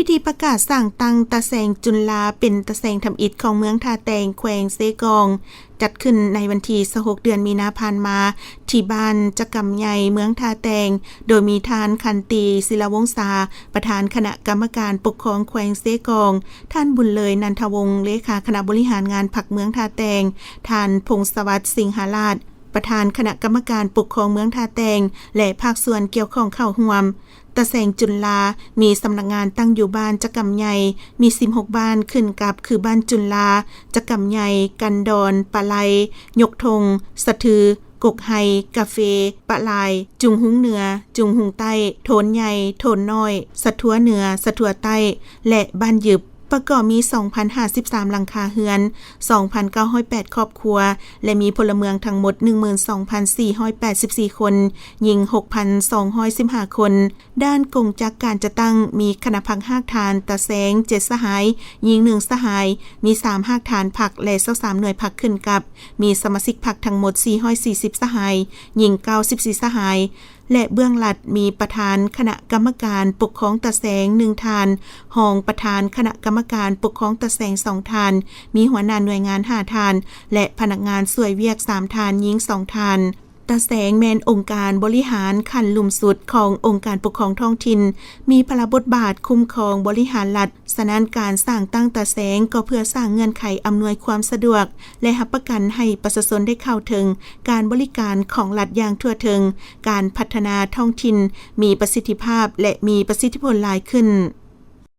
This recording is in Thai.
พิธีประกาศสร้างตั้งตะแสงจุฬาเป็นตะแสงทำอิฐของเมืองท่าแตงแขวงเซกองจัดขึ้นในวันที่26เดือนมีนาคมมาที่บ้านจักำใหญ่เมืองท่าแตงโดยมีท่านคันตีศิลวงศาประธานคณะกรรมการปกครองแขวงเซกองท่านบุญเลยนันทวงศ์เลขาคณะบริหารงานพรรคเมืองท่าแตงท่านพงศวัฒน์สิงหราชประธานคณะกรรมการปกครองเมืองท่าแตงและภาคส่วนเกี่ยวข้องเข้าร่วมตะแสงจุฬามีสำนักงานตั้งอยู่บ้านจักำใหญ่มี16บ้านขึ้นกับคือบ้านจุฬาจักำใหญ่กันดอนปะไลยกธงสะทือกกไฮกาเฟปะลายจุงหุงเหนือจุงหุงใต้โถนใหญ่โถนน้อยสะทัวเหนือสะทัวใต้และบ้านยึบประกอบมี 2,053 หลังคาเรือน 2,908 ครอบครัวและมีพลเมืองทั้งหมด 12,484 คนหญิง 6,215 คนด้านกงจักการจะตั้งมีคณะพักหากฐานตะแสง7สหายหญิง1สหายมี3หากฐานผักและ23หน่วยผักขึ้นกับมีสมาชิกผักทั้งหมด440สหายหญิง94สหายและเบื้องหลัดมีประธานคณะกรรมการปกครองตะแสง1ทานรองประธานคณะกรรมการปกครองตะแสง2ทานมีหัวหน้าหน่วยงาน5ทานและพนักงานสวยเวียก3ทานหญิง2ทานตะแสงแมนองค์การบริหารขั้นลุ่มสุดขององค์การปกครองท้องถิ่นมีพระบทบาทคุ้มครองบริหารรัฐฉะนั้นการสร้างตั้งตะแสงก็เพื่อสร้างเงื่อนไขอำนวยความสะดวกและรับประกันให้ประชาชนได้เข้าถึงการบริการของรัฐอย่างทั่วถึงการพัฒนาท้องถิ่นมีประสิทธิภาพและมีประสิทธิผลหลายขึ้น